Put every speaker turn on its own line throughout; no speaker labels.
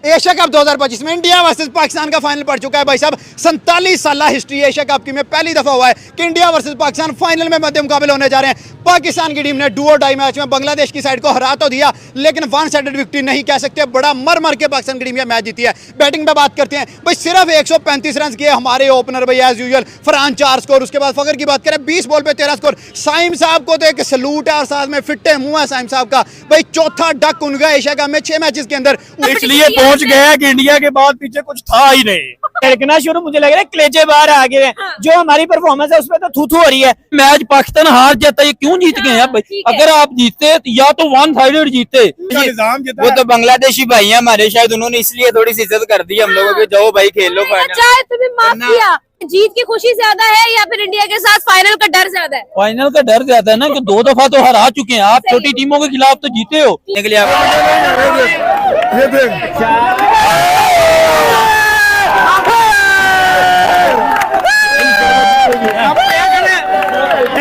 Asia cup 2025 में India versus Pakistan का final पड़ चुका है भाई साहब। 47 साल हिस्ट्री एशिया कप की में पहली दफा हुआ है कि इंडिया वर्सेस पाकिस्तान फाइनल में मध्य मुकाबले होने जा रहे हैं। पाकिस्तान की टीम ने डू और डाई मैच में बांग्लादेश की साइड को हरा तो दिया, लेकिन वन साइडेड विक्ट्री नहीं कह सकते। बड़ा मर मर के पाकिस्तान की टीम ये मैच जीती है। बैटिंग में बात करते हैं भाई, सिर्फ 135 रन किए हमारे ओपनर भाई एज यूजुअल फरहान 4 स्कोर। उसके बाद फकर की बात करें 20 बॉल पे 13 स्कोर। साइम साहब को तो एक सलूट है और साथ में फिट्टे मुंह है साइम साहब का भाई। चौथा डक उनका एशिया कप में 6 मैचेस के अंदर,
इसलिए पहुंच गया कि इंडिया के बाद पीछे कुछ था ही नहीं।
देखना शुरू मुझे लग रहा है क्लेचे बाहर आ गए हैं। जो हमारी परफॉर्मेंस है उसमें तो थू थू हो रही है।
मैच पाकिस्तान हार जाता है, क्यों जीत गए हैं भाई? अगर आप जीतते या तो वन साइडेड जीते।
वो तो बांग्लादेशी भाई हैं हमारे, शायद उन्होंने इसलिए थोड़ी सी इज्जत कर दी हम लोगों की। जाओ भाई खेल लो फाइनल।
अच्छा है तुम्हें माफ किया। जीत की खुशी ज्यादा है या फिर इंडिया के साथ फाइनल का डर ज्यादा है?
फाइनल का डर ज्यादा है ना, कि 2 दफा तो हरा चुके हैं आप। छोटी टीमों के खिलाफ तो जीते हो।
निकले आप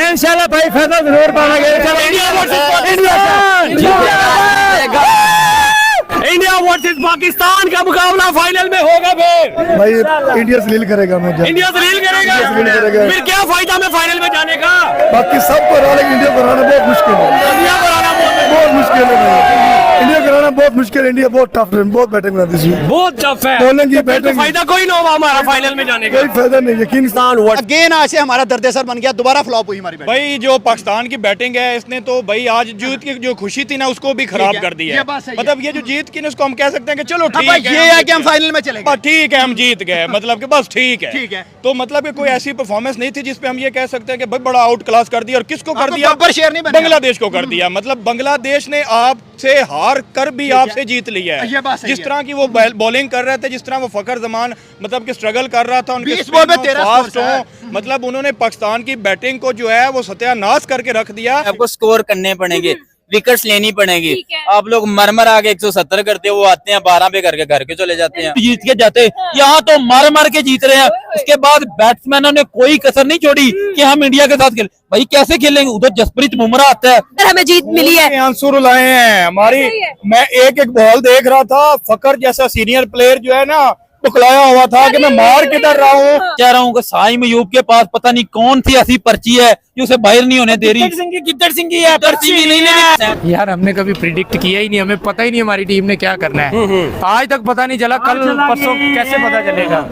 इंशाल्लाह भाई फायदा जरूर पाएंगे। इंडिया वर्सेस पाकिस्तान का मुकाबला फाइनल में होगा। फिर
भाई इंडिया से लील करेगा।
इंडिया से लील करेगा। फिर क्या फायदा में फाइनल में जाने का?
बाकी सबको हरा, लेकिन इंडिया को हराना बहुत मुश्किल है।
इंडिया को हराना
बहुत मुश्किल है भाई। इंडिया को हराना बहुत मुश्किल है। इंडिया बहुत टफ है, बहुत बैटिंग बनाती है।
बहुत टफ है।
बॉलिंग की
तो
बैटिंग
फायदा कोई ना होगा हमारा फाइनल में जाने का।
कोई फायदा नहीं। यकीन
अगेन आज से हमारा दर्द सर बन गया, दोबारा फ्लॉप हुई हमारी बैटिंग।
भाई जो पाकिस्तान की बैटिंग है, इसने तो भाई आज जीत की जो खुशी थी ना उसको भी खराब कर दी है। मतलब ये जो जीत की ना उसको हम कह सकते हैं कि चलो ठीक है,
ये है कि हम फाइनल में चले गए,
ठीक है हम जीत गए, मतलब कि बस ठीक
ठीक है।
तो मतलब कि कोई ऐसी परफॉर्मेंस नहीं थी जिसपे हम ये कह सकते हैं कि भाई बड़ा आउट क्लास कर दिया। और किसको कर दिया?
शेयर नहीं बनेगा।
बांग्लादेश को कर दिया। मतलब बांग्लादेश ने आपसे हार कर भी आपसे जीत लिया है। जिस तरह की वो बॉलिंग कर रहे थे, जिस तरह वो फकर जमान मतलब कि स्ट्रगल कर रहा था, उनके
20 बॉल पे 13
फास्ट हो, मतलब उन्होंने पाकिस्तान की बैटिंग को जो है वो सत्यानाश करके रख दिया।
आपको स्कोर करने पड़ेंगे, विकेट्स लेनी पड़ेगी। आप लोग मर आगे 170 करते हो, वो आते हैं 12 पे करके घर के चले जाते हैं।
जीत के जाते, यहाँ तो मर के जीत रहे हैं। उसके बाद बैट्समैनों ने कोई कसर नहीं छोड़ी कि हम इंडिया के साथ खेल। भाई कैसे खेलेंगे? उधर जसप्रीत बुमराह आता है,
हमें जीत मिली है।
आंसू रुलाए हैं हमारी। मैं एक बॉल देख रहा था, फकर जैसा सीनियर प्लेयर जो है ना पकड़ाया हुआ था कि मैं मार किधर रहा हूँ। कह रहा हूँ कि साइम अयूब के पास पता नहीं कौन सी ऐसी पर्ची है जो उसे बाहर नहीं होने दे रही।
गिद्दड़ सिंह की है, पर्ची भी नहीं लेनी।
यार हमने कभी प्रिडिक्ट किया ही नहीं, हमें पता ही नहीं हमारी टीम ने क्या करना है। आज तक पता नहीं चला, कल परसों कैसे पता चलेगा?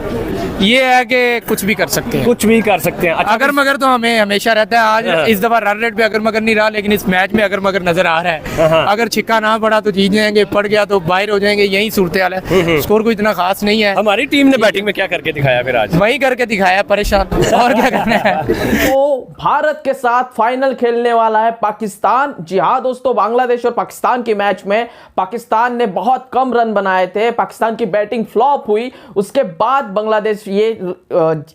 ये है कि कुछ भी कर सकते हैं,
कुछ भी कर सकते हैं।
अगर मगर तो हमें हमेशा रहता है। आज इस दफा रन रेट पे अगर मगर नहीं रहा, लेकिन इस मैच में अगर मगर नजर आ रहा है। अगर छिक्का ना पड़ा तो जीत जाएंगे, पड़ गया तो बाहर हो जाएंगे। यही सूरत हाल है। स्कोर को इतना खास नहीं है।
हमारी टीम ने बैटिंग में क्या करके दिखाया फिर आज?
वही करके दिखाया, परेशान और क्या करना है।
तो भारत के साथ फाइनल खेलने वाला है पाकिस्तान। जी हाँ दोस्तों, बांग्लादेश और पाकिस्तान के मैच में पाकिस्तान ने बहुत कम रन बनाए थे। पाकिस्तान की बैटिंग फ्लॉप हुई, उसके बाद बांग्लादेश ये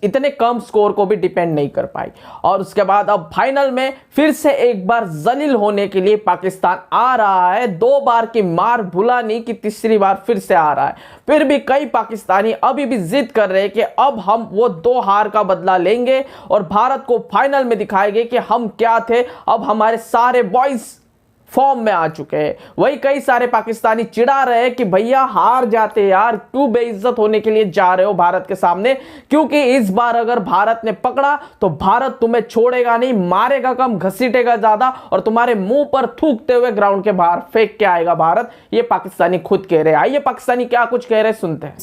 इतने कम स्कोर को भी डिपेंड नहीं कर पाई। और उसके बाद अब फाइनल में फिर से एक बार जलील होने के लिए पाकिस्तान आ रहा है। 2 बार की मार भुला नहीं कि तीसरी बार फिर से आ रहा है। फिर भी कई पाकिस्तानी अभी भी जिद कर रहे हैं कि अब हम वो 2 हार का बदला लेंगे और भारत को फाइनल में दिखाएंगे कि हम क्या थे। अब हमारे सारे बॉयज फॉर्म में आ चुके हैं। वही कई सारे पाकिस्तानी चिढ़ा रहे हैं कि भैया हार जाते यार, क्यों बेइज्जत होने के लिए जा रहे हो भारत के सामने? क्योंकि इस बार अगर भारत ने पकड़ा तो भारत तुम्हें छोड़ेगा नहीं, मारेगा कम, घसीटेगा ज्यादा और तुम्हारे मुंह पर थूकते हुए ग्राउंड के बाहर फेंक के आएगा भारत। ये पाकिस्तानी खुद कह रहे हैं। आइए पाकिस्तानी क्या कुछ कह रहे हैं सुनते हैं।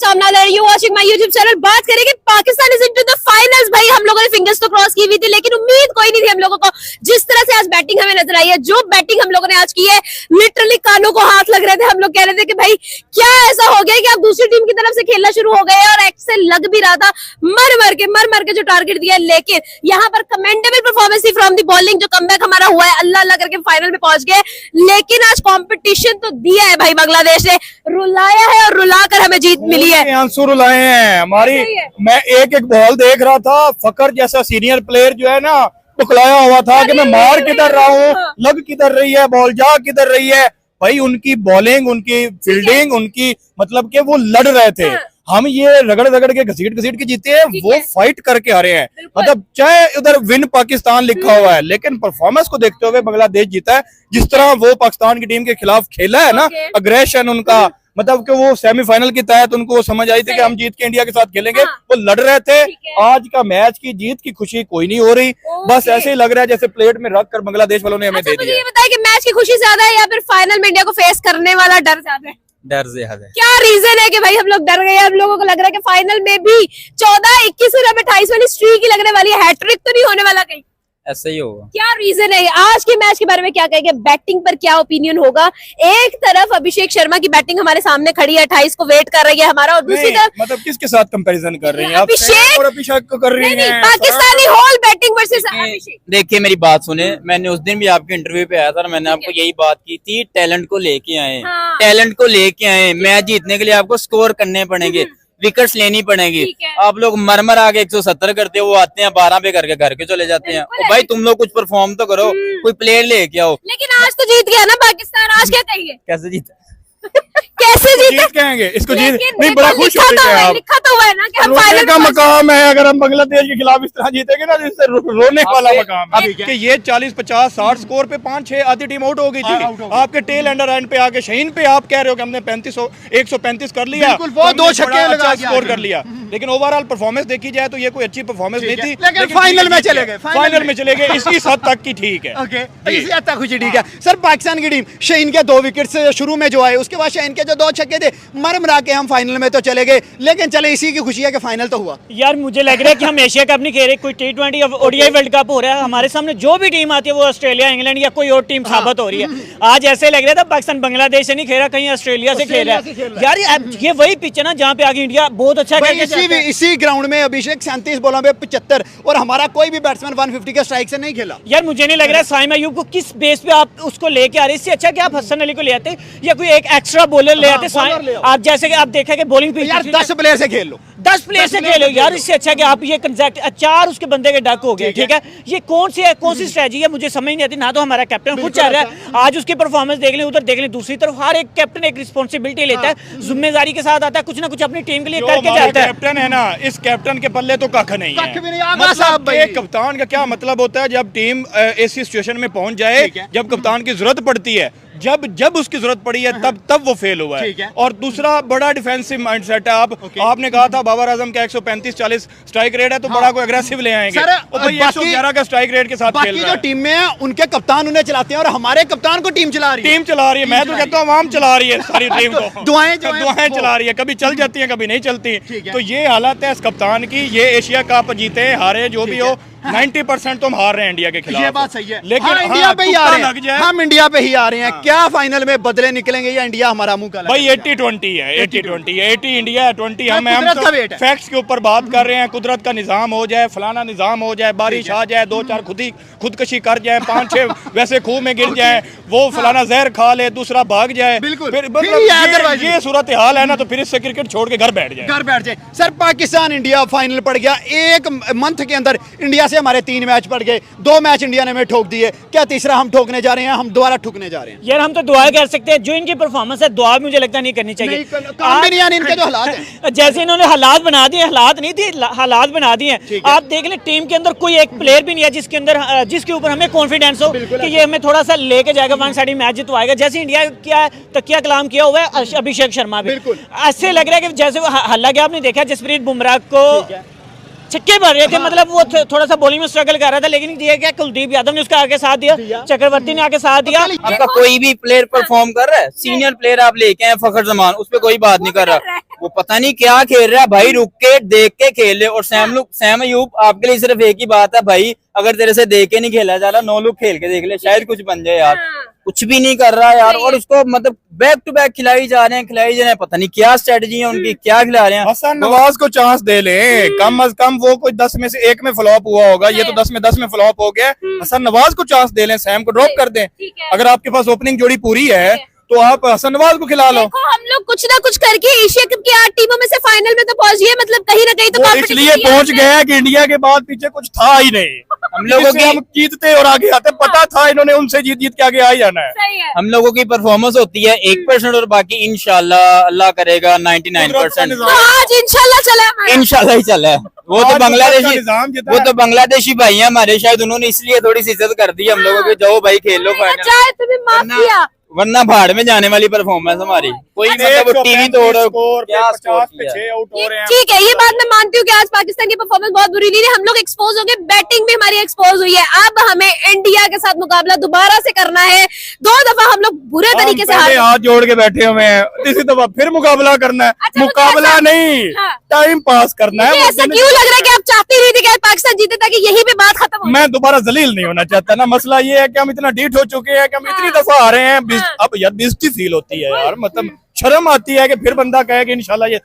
बात करेंगे Pakistan is into the finals. भाई हम लोगों ने फिंगर्स तो क्रॉस की हुई थी, लेकिन उम्मीद कोई नहीं थी हम लोगों को। जिस तरह से आज बैटिंग हमें नजर आई है, जो बैटिंग हम लोगों ने आज की है, लिटरली कानों को हाथ लग रहे थे। हम लोग कह रहे थे कि भाई क्या ऐसा हो गया कि आप दूसरी टीम की तरफ से खेलना शुरू हो गए। और एक्सेल लग भी रहा था, मर मर के जो टारगेट दिया। लेकिन यहाँ पर कमेंडेबल परफॉर्मेंस थी फ्रॉम द बॉलिंग। जो कमबैक हमारा हुआ है, अल्लाह अल्लाह करके फाइनल में पहुंच गए। लेकिन आज कॉम्पिटिशन तो दिया है भाई, बांग्लादेश ने रुलाया है और रुलाकर हमें जीत मिली है।
आंसू रुलाए हैं हमारी। मैं एक बॉल देख रहा था, फकर जैसा सीनियर प्लेयर जो है ना पकड़ाया हुआ था कि मैं मार किधर रहा हूँ, लग किधर रही है बॉल, जा किधर रही है। भाई उनकी बॉलिंग, उनकी फील्डिंग, उनकी मतलब कि वो लड़ रहे थे। हम ये रगड़ के घसीट के जीते हैं, वो फाइट करके आ रहे हैं। मतलब चाहे उधर विन पाकिस्तान लिखा हुआ है, लेकिन परफॉर्मेंस को देखते हुए बांग्लादेश जीता है। जिस तरह वो पाकिस्तान की टीम के खिलाफ खेला है ना, अग्रेशन उनका, मतलब कि वो सेमीफाइनल की तहत उनको वो समझ आई थी कि हम जीत के इंडिया के साथ खेलेंगे।
हाँ।
वो लड़ रहे थे।
ठीक है।
आज का मैच की जीत की खुशी कोई नहीं हो रही, बस ऐसे ही लग रहा है जैसे प्लेट में रख कर बांग्लादेश वालों ने हमें
अच्छा
दे
मुझे
दिया।
ये बताइए कि मैच की खुशी ज्यादा है या फिर फाइनल में इंडिया को फेस करने वाला डर ज्यादा है?
डर से ज्यादा है।
क्या रीजन है कि भाई हम लोग डर गए? हम लोगों को लग रहा है कि फाइनल में भी 14, 21 और 28 वाली स्ट्रीक ही लगने वाली है, हैट्रिक तो नहीं होने वाला कहीं?
ऐसा ही होगा।
क्या रीजन है? आज के मैच के बारे में क्या कहेंगे? बैटिंग पर क्या ओपिनियन होगा? एक तरफ अभिषेक शर्मा की बैटिंग हमारे सामने खड़ी है, 28 को वेट कर रही है हमारा, और दूसरी
नहीं,
तरफ
मतलब किसके साथ कंपैरिजन कर रही हैं आप?
अभिषेक-
सैम और अभिषेक को कर रही
नहीं,
हैं।
पाकिस्तानी होल बैटिंग वर्सेस अभिषेक।
देखिए मेरी बात सुने, मैंने उस दिन भी आपके इंटरव्यू पे आया था, मैंने आपको यही बात की थी, टैलेंट को लेके आए,
हाँ।
टैलेंट को लेके आए। मैच जीतने के लिए आपको स्कोर करने पड़ेंगे, विकेट्स लेनी पड़ेगी।
ठीक है।
आप लोग मर आके 170 करते हो, वो आते हैं 12 पे करके घर के चले जाते हैं।
बिल्कुल
ओ भाई तुम लोग कुछ परफॉर्म तो करो, कोई प्लेयर लेके आओ।
लेकिन आज तो जीत गया ना पाकिस्तान, आज क्या कहिए?
कैसे जीता?
कैसे जीता?
जीत कहेंगे इसको, जीत
लेकिन
नहीं, बड़ा
देखो,
खुश
लिखा
होते
तो
हैं
है,
आप।
लिखा तो हुआ है ना कि हम
रोने
फाइनल
का
में
मकाम है, अगर हम बांग्लादेश के खिलाफ इस तरह जीतेंगे ना, जिससे रोने वाला मकाम है कि ये 40, 50, 60 स्कोर पे 5-6 आधी टीम आउट हो गई थी। आपके टेल एंडर एंड पे आके शहीन पे आप कह रहे हो कि हमने 135 कर लिया,
बिल्कुल, वो
तो हमने
2 छक्के
बड़ा
लगा
अच्छा
दिया
स्कोर
आगे।
कर लिया। लेकिन ओवरऑल परफॉर्मेंस देखी जाए तो ये कोई अच्छी परफॉर्मेंस नहीं थी,
लेकिन फाइनल में चले गए,
फाइनल में चले गए, इसी हद तक की ठीक है।
ओके, इसी हद तक खुशी ठीक है। सर पाकिस्तान की टीम शहीन के 2 विकेट से शुरू में जो आए, उसके बाद शहीन के जो 2 छक्के थे, मर के हम फाइनल में तो चले गए, लेकिन चले इसी की खुशी है कि फाइनल तो हुआ।
यार मुझे लग रहा है कि हम एशिया कप नहीं खेल रहे, कोई T20 या ओडीआई वर्ल्ड कप हो रहा है, हमारे सामने जो भी टीम आती है वो ऑस्ट्रेलिया, इंग्लैंड या कोई और टीम साबित हो रही है। आज ऐसे लग रहा था पाकिस्तान बांग्लादेश से नहीं खेल रहा, कहीं ऑस्ट्रेलिया से खेल रहा है। यार ये वही पिच है ना जहाँ पे आगे इंडिया बहुत अच्छा
भाई
खेल के
इसी ग्राउंड में अभिषेक 37 बॉलों पे 75 और हमारा कोई भी बैट्समैन 150 के स्ट्राइक से नहीं खेला।
यार मुझे नहीं लग रहा है साइम अयूब को किस बेस पे आप उसको लेके आ रहे हैं। इससे अच्छा कि आप हसन अली को ले आते या कोई एक एक्स्ट्रा बॉलर ले आते।
बॉलर ले आओ।
आप जैसे कि आप देखा कि बॉलिंग पे
यार 10 प्लेयर से खेल लो,
10 प्लेयर से खेलो यार, इससे अच्छा कि आप ये कंसेप्ट 4 उसके बंदे के डक हो गए। ठीक है, ये कौन सी स्ट्रेटजी है मुझे समझ नहीं आती। ना तो हमारा कैप्टन खुद चाह रहा है, आज उसकी परफॉर्मेंस देख लें, उधर देख लें, दूसरी तरफ हर एक कैप्टन एक रिस्पॉन्सिबिलिटी लेता है, जिम्मेदारी के साथ आता है, कुछ ना कुछ अपनी टीम के लिए
जो
करके
हमारे
जाता है।
कैप्टन है ना, इस कैप्टन के पल्ले तो कख नहीं है।
कख भी नहीं, आगा साहब
मतलब
भाई।
एक कप्तान का क्या मतलब होता है जब टीम ऐसी सिचुएशन में पहुंच जाए, जब कप्तान की जरूरत पड़ती है, जब उसकी जरूरत पड़ी है तब वो फेल हुआ है। और दूसरा बड़ा डिफेंसिव माइंडसेट है। आपने कहा था बाबर आजम का 135-40 स्ट्राइक रेट है, तो बड़ा को एग्रेसिव ले आएंगे।
सर,
और भाई 111 का स्ट्राइक रेट के साथ खेल
बाकी
रहा
जो
है।
टीम में है उनके कप्तान उन्हें चलाते हैं और हमारे कप्तान को टीम चला रही है।
टीम चला रही है, मैं तो कहता हूँ आवाम चला रही है सारी टीम को।
दुआएं
चला रही है, कभी चल जाती है, कभी नहीं चलती। तो ये हालत है इस कप्तान की। ये एशिया कप जीते हारे जो भी हो, 90% तो हम हार रहे हैं इंडिया के खिलाफ।
ये बात सही है,
लेकिन
हाँ, इंडिया पे ही आ
तुक्का
रहे
लग
हैं,
जाए।
हम इंडिया पे ही आ रहे हैं। क्या फाइनल में बदले निकलेंगे या इंडिया हमारा मुंह काला
भाई
करेगा?
80-20 है, 80-20 है, 80 इंडिया है, 20 हम हैं।
कुदरत
हम
का वेट है।
फैक्ट्स के ऊपर बात कर रहे हैं। कुदरत का निजाम हो जाए, फलाना निजाम हो जाए, बारिश आ जाए, 2-4 खुदकशी कर जाए, 5-6 वैसे खूह में गिर जाए, वो फलाना जहर खा ले, दूसरा भाग जाए,
बिल्कुल।
फिर
फिर
मतलब
ये otherwise
ये सूरत हाल है ना, तो फिर इससे क्रिकेट छोड़ के घर बैठ जाए।
घर बैठ जाए। सर पाकिस्तान इंडिया फाइनल पड़ गया, एक मंथ के अंदर इंडिया से हमारे 3 मैच पड़ गए, 2 मैच इंडिया ने हमें ठोक दिए। क्या तीसरा हम ठोकने जा रहे हैं? हम दोबारा ठुकने जा रहे हैं?
यार हम तो दुआ कर सकते हैं, जो इनकी परफॉर्मेंस है दुआ मुझे लगता नहीं करनी चाहिए।
नहीं, काम भी नहीं आने इनके जो हालात हैं।
जैसे इन्होंने हालात बना दिए, हालात नहीं थे, हालात बना दिए हैं। आप देख लें टीम के अंदर कोई एक प्लेयर भी नहीं है जिसके ऊपर हमें कॉन्फिडेंस हो कि ये हमें थोड़ा सा लेके जाएगा, वन साइड मैच जितवाएगा। जैसे इंडिया क्या तकिया कलाम किया हुआ है अभिषेक शर्मा भी, ऐसे लग रहा है कि जैसे हल्ला क्या आपने देखा जसप्रीत बुमराह को छक्के भर रहे थे, मतलब वो थोड़ा सा बॉलिंग में स्ट्रगल कर रहा था, लेकिन ये क्या कुलदीप यादव ने उसका आगे साथ दिया, चक्रवर्ती ने आगे साथ दिया।
आपका कोई भी प्लेयर परफॉर्म कर रहा है, सीनियर प्लेयर आप लेके आए फखर जमान, उस पर कोई बात नहीं कर रहा, वो पता नहीं क्या खेल रहा है भाई, रुक के देख के खेल ले। और सैम अयूब आपके लिए सिर्फ एक ही बात है भाई, अगर तेरे से देख के नहीं खेला जा रहा, 9 लोग खेल के देख ले, शायद कुछ बन जाए यार। कुछ भी नहीं कर रहा यार, और उसको मतलब बैक टू बैक खिलाई जा रहे हैं, पता नहीं क्या स्ट्रेटजी है उनकी, क्या खिला रहे हैं।
हसन नवाज को चांस दे ले, कम अज कम वो कोई 10 में से 1 में फ्लॉप हुआ होगा, ये तो 10 में 10 में फ्लॉप हो गया। हसन नवाज को चांस दे लें, सैम को ड्रॉप कर दें। अगर आपके पास ओपनिंग जोड़ी पूरी है तो आप हसन नवाज को खिला लो।
देखो हम लोग कुछ ना कुछ करके एशिया कप की 8 टीमों में से फाइनल में तो पहुंच गए, मतलब कहीं ना कहीं तो
वो
competition
इसलिए
किया
पहुंच
हमने।
गया कि इंडिया के बाद पीछे कुछ था ही नहीं। हम लोगों
की-
हम जीतते और आगे आते, पता था इन्होंने उनसे जीत के आगे आ ही जाना है।
सही है।
हम लोगों की परफॉर्मेंस होती है 1% और बाकी इंशाल्लाह अल्लाह करेगा 99%।
तो आज इंशाल्लाह चला हमारा।
इंशाल्लाह ही चला है। वो तो
आज
बांग्लादेशी,
का निजाम जितना
वो
है।
तो बांग्लादेशी भाई हैं हमारे, शायद उन्होंने इसलिए थोड़ी सी इज्जत कर दी हम लोगों की, जाओ भाई खेल लो फाइनल।
चाहे तुम्हें माफ किया।
वरना भाड़ में जाने वाली परफॉर्मेंस हमारी कोई मतलब वो टीवी तोड़ क्या स्कोर किया है।
ठीक है, ये बात मैं मानती हूँ कि आज पाकिस्तान की परफॉर्मेंस बहुत बुरी रही है, हम लोग एक्सपोज हो गए, बैटिंग भी हमारी एक्सपोज हुई है। अब हमें इंडिया के साथ मुकाबला दोबारा से करना है। 2 दफा हम लोग बुरे तरीके से हारे।
हाथ जोड़ के बैठे हुए हैं, इसी दफा फिर मुकाबला करना है।
अच्छा,
मुकाबला नहीं,
हाँ।
टाइम पास करना है।
ऐसा क्यों लग रहा है कि आप चाहती नहीं थी कि पाकिस्तान जीते ताकि यही पे बात खत्म हो?
मैं दोबारा जलील नहीं होना चाहता ना। मसला ये है कि हम इतना डीट हो चुके हैं कि हम इतनी दफा आ रहे हैं। अब यार बेइज्जती फील होती है यार, मतलब शर्म आती है कि फिर बंदा कहे कि इंशाल्लाह ये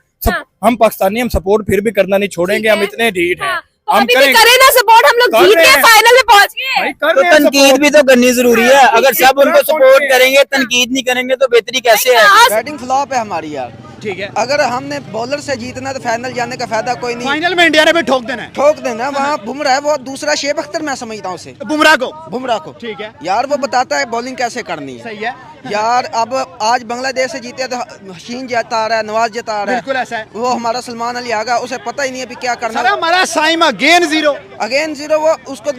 हम पाकिस्तानी हम सपोर्ट फिर भी करना नहीं छोड़ेंगे। हम इतने डीट हैं, हम
करें ना सपोर्ट। हम लोग जीत के फाइनल में पहुंच गए।
तो तनकीद भी तो करनी जरूरी है। अगर सब उनको सपोर्ट करेंगे, तनकीद नहीं करेंगे तो बेहतरी कैसे है?
बैटिंग फ्लॉप है हमारी यार।
ठीक है,
अगर हमने बॉलर से जीतना तो फाइनल जाने का फायदा कोई नहीं।
फाइनल में इंडिया ने भी ठोक देना है।
ठोक देना वहाँ बुमराह है, वो दूसरा शेब अख्तर मैं समझता हूँ उसे,
बुमराह को
ठीक है यार, वो बताता है बॉलिंग कैसे करनी है।
सही है
यार। अब आज बांग्लादेश से जीते तो हशीन जता रहा है, नवाज जता रहा है,
बिल्कुल ऐसा है।
वो हमारा सलमान अली आगा, उसे पता ही नहीं है क्या करना।
सर हमारा साइम अगेन 0
वो उसको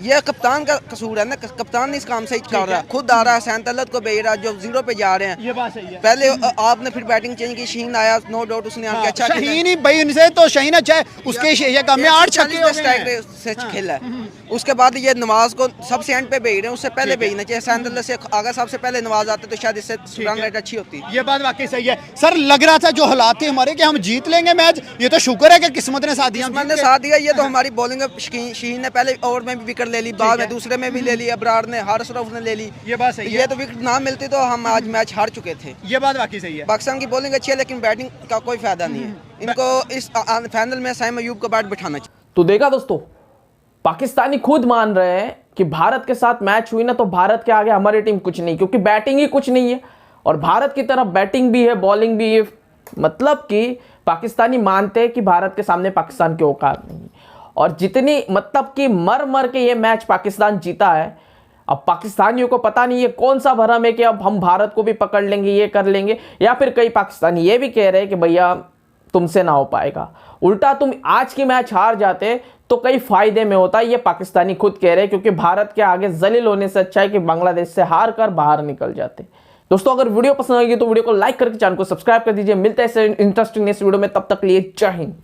ये कप्तान का कसूर है ना, कप्तान इस काम से ही कर रहा है, खुद आ रहा है, सैन तलत को भेज रहा है जो 0 पे जा रहे हैं।
ये बात सही है।
पहले आपने फिर बैटिंग चेंज की, शहीन आया, नो डाउट उसने आके अच्छा खेला।
शहीन ही भाई उनसे तो शहीन अच्छा है, उसके ये कम में 8 छक्के हो गए हैं।
से खेला है। उसके बाद ये नवाज को सबसे एंड पे भेज रहे हैं, उससे पहले भेजना चाहिए। सैन तलत से आगा सबसे पहले नवाज आते तो शायद इससे रन रेट अच्छी होती।
ये बात वाकई सही है सर। लग रहा था जो हालात थे हमारे कि हम जीत लेंगे मैच, ये तो शुक्र है कि किस्मत ने साथ दिया।
मैंने साथ दिया। ये तो हमारी बॉलिंग शहीन ने पहले ओवर में भी विकेट ले ली, बाद में दूसरे में भी ले ली, अबरार ने, हारिस रऊफ ने ले ली।
ये बात सही है।
ये तो विकेट ना मिलती तो हम आज मैच हार चुके थे।
ये बात वाकई सही है।
पाकिस्तान की बॉलिंग अच्छी है लेकिन बैटिंग का कोई फायदा नहीं है। इनको इस फाइनल में साइम अयूब को बैट बिठाना चाहिए।
तो देखा दोस्तों, पाकिस्तानी खुद मान रहे हैं कि भारत के साथ मैच हुई ना तो भारत के आगे हमारी टीम कुछ नहीं, क्योंकि बैटिंग ही कुछ नहीं है और भारत की तरफ बैटिंग भी है, बॉलिंग भी है। मतलब कि पाकिस्तानी मानते हैं कि भारत के सामने पाकिस्तान की औकात नहीं है। और जितनी मतलब कि मर मर के ये मैच पाकिस्तान जीता है, अब पाकिस्तानियों को पता नहीं है कौन सा भरम है कि अब हम भारत को भी पकड़ लेंगे, ये कर लेंगे, या फिर कई पाकिस्तानी ये भी कह रहे हैं कि भैया तुमसे ना हो पाएगा। उल्टा तुम आज की मैच हार जाते तो कई फायदे में होता, ये पाकिस्तानी खुद कह रहे हैं, क्योंकि भारत के आगे जलील होने से अच्छा है कि बांग्लादेश से हार कर बाहर निकल जाते। दोस्तों अगर वीडियो पसंद आएगी तो वीडियो को लाइक करके चैनल को सब्सक्राइब कर दीजिए। मिलते हैं इंटरेस्टिंग नेक्स्ट वीडियो में, तब तक लिए जय हिंद।